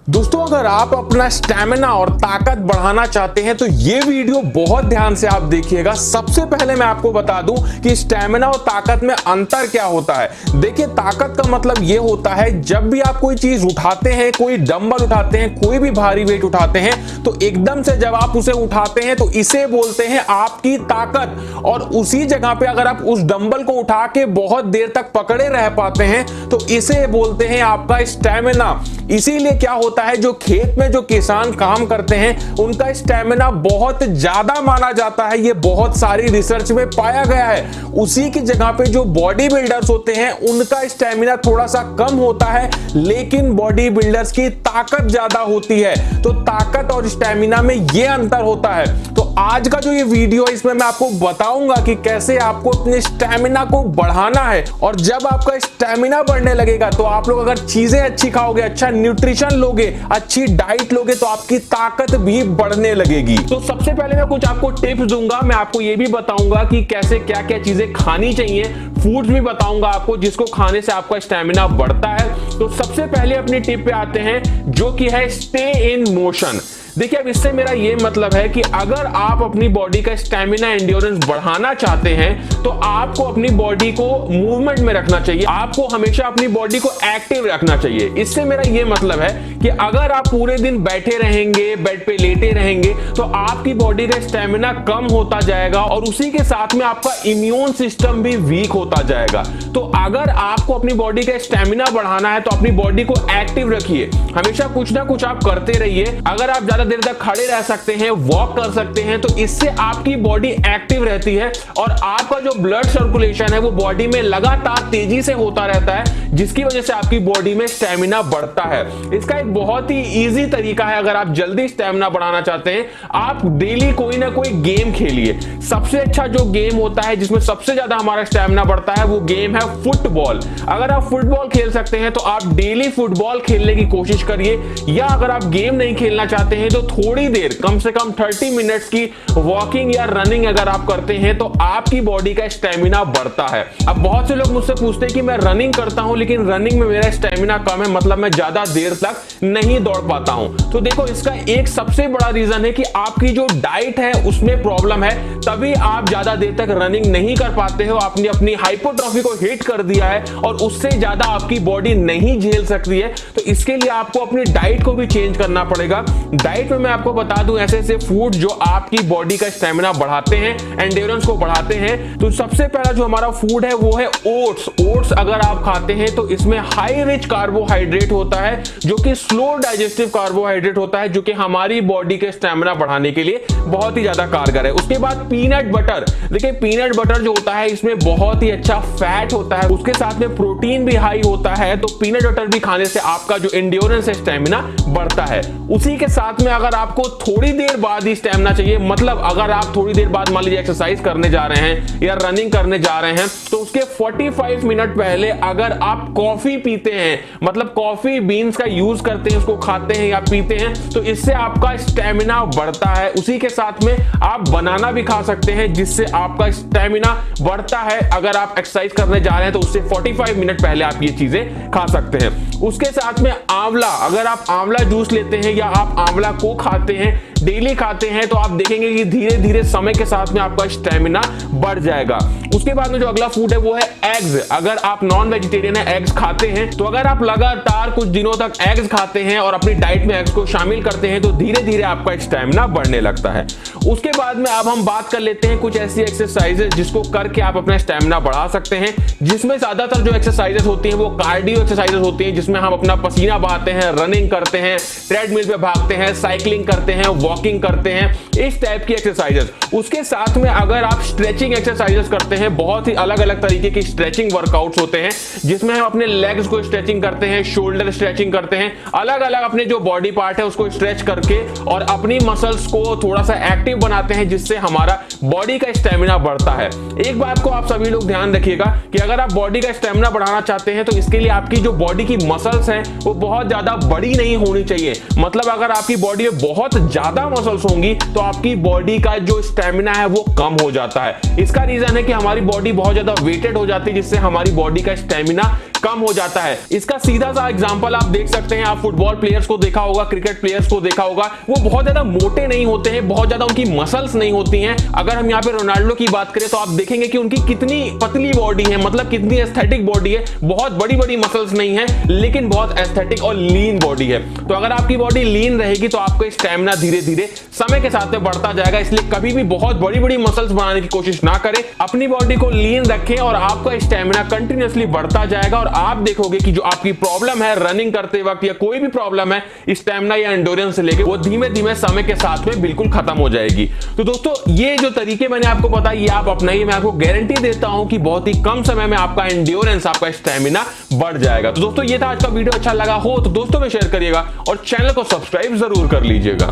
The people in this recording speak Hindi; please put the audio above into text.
दोस्तों अगर आप अपना स्टैमिना और ताकत बढ़ाना चाहते हैं तो ये वीडियो बहुत ध्यान से आप देखिएगा। सबसे पहले मैं आपको बता दूं कि स्टैमिना और ताकत में अंतर क्या होता है। देखिए, ताकत का मतलब ये होता है जब भी आप कोई चीज उठाते हैं, कोई डंबल उठाते हैं, कोई भी भारी वेट उठाते हैं, तो एकदम से जब आप उसे उठाते हैं तो इसे बोलते हैं आपकी ताकत। और उसी जगह पे अगर आप उस डंबल को उठा के बहुत देर तक पकड़े रह पाते हैं तो इसे बोलते हैं आपका स्टैमिना। इसीलिए क्या होता है, जो खेत में जो किसान काम करते हैं उनका स्टैमिना बहुत ज्यादा माना जाता है। ये बहुत सारी रिसर्च में पाया गया है। उसी की जगह पे जो बॉडी बिल्डर्स होते हैं उनका स्टैमिना थोड़ा सा कम होता है, लेकिन बॉडी बिल्डर्स की ताकत ज्यादा होती है। तो ताकत और स्टैमिना में ये अंतर होता है। तो आज का जो ये वीडियो है इसमें मैं आपको बताऊंगा कि कैसे आपको अपने स्टैमिना को बढ़ाना है। और जब आपका स्टैमिना बढ़ने लगेगा तो आप लोग अगर चीजें अच्छी खाओगे, अच्छा न्यूट्रिशन लोगे, अच्छी डाइट लोगे, तो आपकी ताकत भी बढ़ने लगेगी। तो सबसे पहले मैं कुछ आपको टिप्स दूंगा। मैं आपको ये भी बताऊंगा कि कैसे क्या क्या चीजें खानी चाहिए, फूड्स भी बताऊंगा आपको जिसको खाने से आपका स्टैमिना बढ़ता है। तो सबसे पहले अपनी टिप पे आते हैं जो कि है स्टे इन मोशन। देखिए, अब इससे मेरा ये मतलब है कि अगर आप अपनी बॉडी का स्टैमिना एंड्योरेंस बढ़ाना चाहते हैं तो आपको अपनी बॉडी को मूवमेंट में रखना चाहिए। आपको हमेशा अपनी बॉडी को एक्टिव रखना चाहिए। इससे मेरा ये मतलब है कि अगर आप पूरे दिन बैठे रहेंगे, बेड पे लेटे रहेंगे, तो आपकी बॉडी का स्टैमिना कम होता जाएगा और उसी के साथ में आपका इम्यून सिस्टम भी वीक होता जाएगा। तो अगर आपको अपनी बॉडी का स्टैमिना बढ़ाना है तो अपनी बॉडी को एक्टिव रखिए। हमेशा कुछ ना कुछ आप करते रहिए। अगर आप ज्यादा देर तक खड़े रह सकते हैं, वॉक कर सकते हैं, तो इससे आपकी बॉडी एक्टिव रहती है और आपका जो ब्लड सर्कुलेशन है वो बॉडी में लगातार तेजी से होता रहता है, जिसकी वजह से आपकी बॉडी में स्टैमिना बढ़ता है। इसका एक बहुत ही इजी तरीका है। अगर आप जल्दी स्टैमिना बढ़ाना चाहते हैं, आप डेली कोई ना कोई गेम खेलिए। सबसे अच्छा जो गेम होता है जिसमें सबसे ज्यादा हमारा स्टैमिना बढ़ता है वो गेम है फुटबॉल। अगर आप फुटबॉल खेल सकते हैं तो आप डेली फुटबॉल खेलने की कोशिश करिए, या अगर आप गेम नहीं खेलना चाहते हैं तो थोड़ी देर, कम से कम 30 मिनट्स की वॉकिंग या रनिंग अगर आप करते हैं तो आपकी बॉडी का स्टैमिना बढ़ता है। अब बहुत से लोग मुझसे पूछते हैं कि मैं रनिंग करता हूं लेकिन रनिंग में मेरा स्टैमिना कम है, मतलब मैं ज्यादा देर तक नहीं दौड़ पाता हूं। तो देखो, इसका एक सबसे बड़ा रीजन है कि आपकी जो डाइट है उसमें प्रॉब्लम है, तभी आप ज्यादा देर तक रनिंग नहीं कर पाते हो। आपने अपनी हाइपोट्रोफी को हिट कर दिया है और उससे ज्यादा आपकी बॉडी नहीं झेल सकती है। तो इसके लिए आपको अपनी डाइट को भी चेंज करना पड़ेगा। डाइट में मैं आपको बता दूं ऐसे ऐसे फूड जो आपकी बॉडी का स्टैमिना बढ़ाते हैं, एंड्योरेंस को बढ़ाते हैं। तो सबसे पहला जो हमारा फूड है वो है ओट्स। ओट्स अगर आप खाते हैं तो इसमें हाई रिच कार्बोहाइड्रेट होता है जो कि स्लो डाइजेस्टिव कार्बोहाइड्रेट होता है, जो कि हमारी बॉडी के स्टैमिना बढ़ाने के लिए बहुत ही ज्यादा कारगर है। उसके बाद पीनट बटर। देखिए, पीनट बटर जो होता है इसमें बहुत ही अच्छा फैट होता है, उसके साथ में प्रोटीन भी हाई होता है। तो पीनट बटर भी खाने से आपका जो एंड्योरेंस है, स्टैमिना बढ़ता है। उसी के साथ में अगर आपको थोड़ी देर बाद ही स्टैमिना चाहिए, मतलब अगर आप थोड़ी देर बाद मान लीजिए एक्सरसाइज करने जा रहे हैं या रनिंग करने जा रहे हैं, तो उसके 45 मिनट पहले अगर आप कॉफी पीते हैं, मतलब कॉफी बीन्स का यूज करते हैं, उसको खाते हैं या पीते हैं, तो इससे आपका स्टैमिना बढ़ता है। उसी के साथ में आप बनाना भी खा सकते हैं जिससे आपका स्टैमिना बढ़ता है। अगर आप एक्सरसाइज करने जा रहे हैं तो उससे 45 मिनट पहले आप ये चीजें खा सकते हैं। उसके साथ में आंवला, अगर आप आंवला जूस लेते हैं या आप आंवला को खाते हैं, डेली खाते हैं, तो आप देखेंगे कि धीरे धीरे समय के साथ में आपका स्टैमिना बढ़ जाएगा। उसके बाद में जो अगला फूड है वो है एग्स। अगर आप नॉन वेजिटेरियन है, एग्स खाते हैं, तो अगर आप लगातार कुछ दिनों तक एग्स खाते हैं और अपनी डाइट में एग्स को शामिल करते हैं तो धीरे धीरे आपका स्टैमिना बढ़ने लगता है। उसके बाद में अब हम बात कर लेते हैं कुछ ऐसी एक्सरसाइजेस जिसको करके आप अपना स्टैमिना बढ़ा सकते हैं, जिसमें ज्यादातर जो एक्सरसाइजेस होती हैं वो कार्डियो एक्सरसाइजेस होती हैं, जिसमें हम अपना पसीना बहाते हैं, रनिंग करते हैं, ट्रेडमिल पे भागते हैं, साइकिलिंग करते हैं, वॉकिंग करते हैं, इस टाइप की एक्सरसाइजेस। उसके साथ में अगर आप स्ट्रेचिंग एक्सरसाइजेस करते हैं, बहुत ही अलग अलग तरीके की स्ट्रेचिंग वर्कआउट्स होते हैं जिसमें हम अपने लेग्स को स्ट्रेचिंग करते हैं, शोल्डर स्ट्रेचिंग करते हैं, अलग अलग अपने जो बॉडी पार्ट है उसको स्ट्रेच करके और अपनी मसल्स को थोड़ा सा एक्टिव बनाते हैं, जिससे हमारा बॉडी का स्टैमिना बढ़ता है। एक बात को आप सभी लोग ध्यान रखिएगा कि अगर आप बॉडी का स्टैमिना बढ़ाना चाहते हैं तो इसके लिए आपकी जो बॉडी की मसल्स हैं वो बहुत ज्यादा बड़ी नहीं होनी चाहिए। मतलब अगर आपकी बॉडी में बहुत ज्यादा मसल्स होंगी तो आपकी बॉडी का जो स्टैमिना है वो कम हो जाता है। इसका रीजन है कि हमारी बॉडी बहुत ज्यादा वेटेड हो जाती है, जिससे हमारी बॉडी का स्टैमिना कम हो जाता है। इसका सीधा सा एग्जांपल आप देख सकते हैं, आप फुटबॉल प्लेयर्स को देखा होगा, क्रिकेट प्लेयर्स को देखा होगा, वो बहुत ज्यादा मोटे नहीं होते हैं, बहुत ज्यादा उनकी मसल्स नहीं होती हैं। अगर हम यहाँ पे रोनाल्डो की बात करें तो आप देखेंगे कि उनकी कितनी पतली बॉडी है, मतलब कितनी एस्थेटिक बॉडी है, बहुत बड़ी बड़ी मसल्स नहीं है लेकिन बहुत एस्थेटिक और लीन बॉडी है। तो अगर आपकी बॉडी लीन रहेगी तो आपका स्टैमिना धीरे धीरे समय के साथ में बढ़ता जाएगा। इसलिए कभी भी बहुत बड़ी बड़ी मसल्स बनाने की कोशिश ना करें, अपनी बॉडी को लीन रखें और आपका स्टैमिना कंटिन्यूअसली बढ़ता जाएगा और आप देखोगे कि जो आपकी प्रॉब्लम है रनिंग करते वक्त या कोई भी प्रॉब्लम है स्टैमिना या एंडोरेंस से लेके, वो धीमे धीमे समय के साथ में बिल्कुल खत्म हो जाएगी। तो दोस्तों ये जो तरीके मैंने आपको बताए ये आप अपनाइए, मैं आपको गारंटी देता हूं कि बहुत ही कम समय में आपका एंड्योरेंस, आपका स्टैमिना बढ़ जाएगा। तो दोस्तों ये था आज का वीडियो, अच्छा लगा हो तो दोस्तों में शेयर करिएगा और चैनल को सब्सक्राइब जरूर कर लीजिएगा।